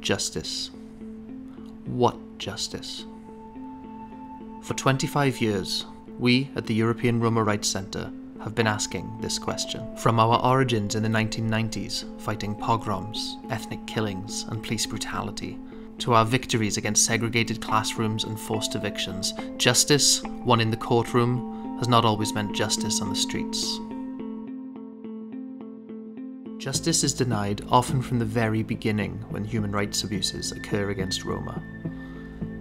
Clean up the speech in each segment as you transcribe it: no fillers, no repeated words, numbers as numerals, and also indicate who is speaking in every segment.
Speaker 1: Justice. What justice? For 25 years, we at the European Roma Rights Centre have been asking this question. From our origins in the 1990s, fighting pogroms, ethnic killings and police brutality, to our victories against segregated classrooms and forced evictions, justice, won in the courtroom, has not always meant justice on the streets. Justice is denied often from the very beginning when human rights abuses occur against Roma.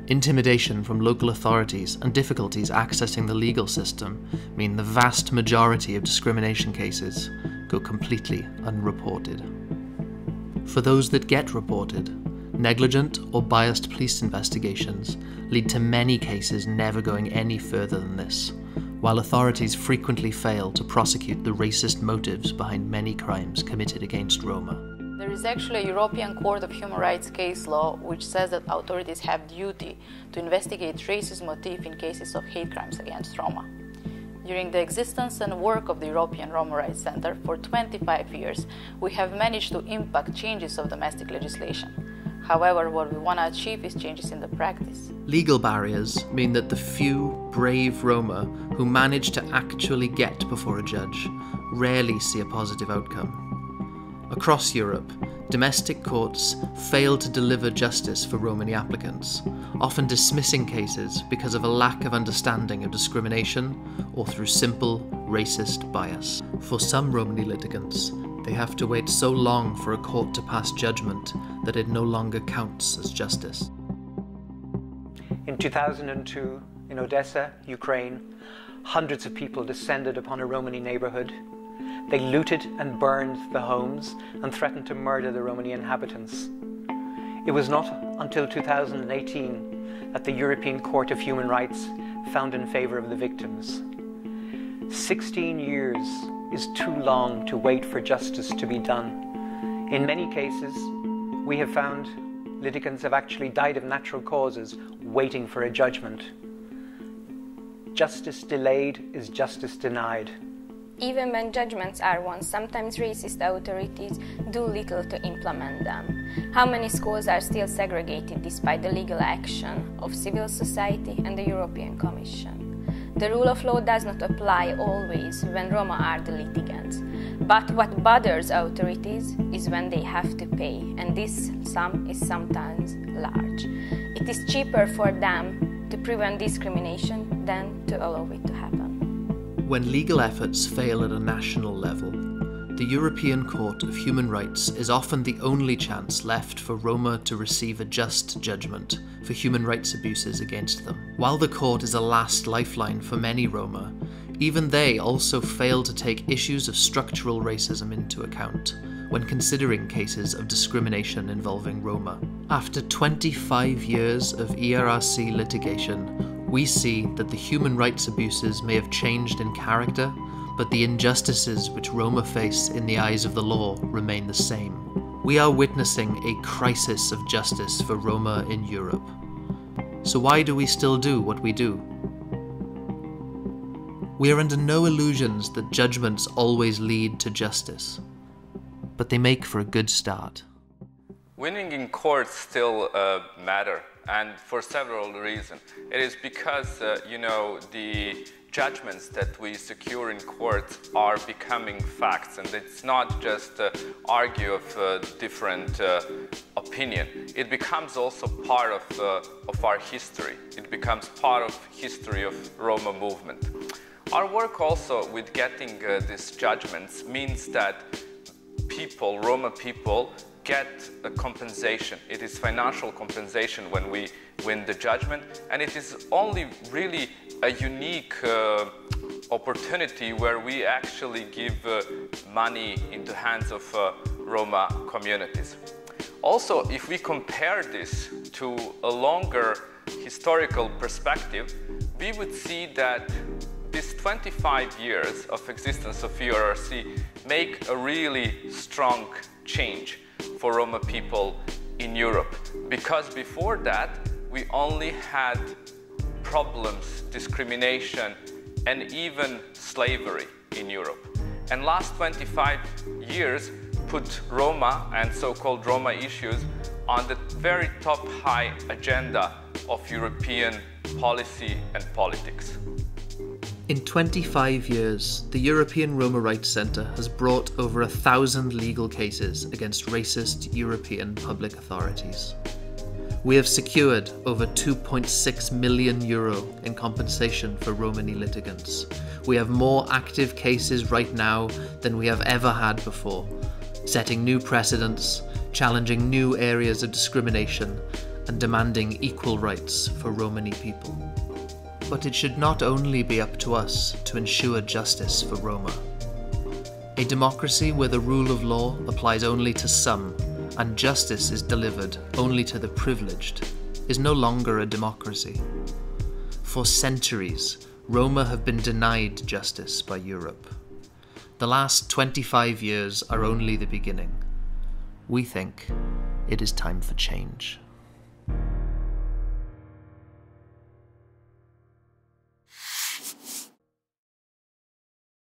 Speaker 1: Intimidation from local authorities and difficulties accessing the legal system mean the vast majority of discrimination cases go completely unreported. For those that get reported, negligent or biased police investigations lead to many cases never going any further than this, while authorities frequently fail to prosecute the racist motives behind many crimes committed against Roma.
Speaker 2: There is actually a European Court of Human Rights case law which says that authorities have duty to investigate racist motive in cases of hate crimes against Roma. During the existence and work of the European Roma Rights Centre for 25 years, we have managed to impact changes of domestic legislation. However, what we want to achieve is changes in the practice.
Speaker 1: Legal barriers mean that the few brave Roma who manage to actually get before a judge rarely see a positive outcome. Across Europe, domestic courts fail to deliver justice for Romani applicants, often dismissing cases because of a lack of understanding of discrimination or through simple racist bias. For some Romani litigants, they have to wait so long for a court to pass judgment that it no longer counts as justice.
Speaker 3: In 2002, in Odessa, Ukraine, hundreds of people descended upon a Romani neighborhood. They looted and burned the homes and threatened to murder the Romani inhabitants. It was not until 2018 that the European Court of Human Rights found in favor of the victims. 16 years is too long to wait for justice to be done. In many cases, we have found litigants have actually died of natural causes waiting for a judgment. Justice delayed is justice denied.
Speaker 4: Even when judgments are won, sometimes racist authorities do little to implement them. How many schools are still segregated despite the legal action of civil society and the European Commission? The rule of law does not apply always when Roma are the litigants. But what bothers authorities is when they have to pay, and this sum is sometimes large. It is cheaper for them to prevent discrimination than to allow it to happen.
Speaker 1: When legal efforts fail at a national level, the European Court of Human Rights is often the only chance left for Roma to receive a just judgment for human rights abuses against them. While the court is a last lifeline for many Roma, even they also fail to take issues of structural racism into account when considering cases of discrimination involving Roma. After 25 years of ERRC litigation, we see that the human rights abuses may have changed in character, but the injustices which Roma face in the eyes of the law remain the same. We are witnessing a crisis of justice for Roma in Europe. So why do we still do what we do? We are under no illusions that judgments always lead to justice, but they make for a good start.
Speaker 5: Winning in court still matter, and for several reasons. It is because, the judgments that we secure in court are becoming facts, and it's not just argue of different opinion. It becomes also part of our history. It becomes part of history of Roma movement. Our work also with getting these judgments means that people, Roma people, get a compensation. It is financial compensation when we win the judgment, and it is only really a unique opportunity where we actually give money into hands of Roma communities. Also, if we compare this to a longer historical perspective, we would see that this 25 years of existence of ERRC make a really strong change for Roma people in Europe, because before that we only had problems, discrimination, and even slavery in Europe. And last 25 years put Roma and so-called Roma issues on the very top high agenda of European policy and politics.
Speaker 1: In 25 years, the European Roma Rights Centre has brought over 1,000 legal cases against racist European public authorities. We have secured over €2.6 million in compensation for Romani litigants. We have more active cases right now than we have ever had before, setting new precedents, challenging new areas of discrimination, and demanding equal rights for Romani people. But it should not only be up to us to ensure justice for Roma. A democracy where the rule of law applies only to some and justice is delivered only to the privileged is no longer a democracy. For centuries, Roma have been denied justice by Europe. The last 25 years are only the beginning. We think it is time for change.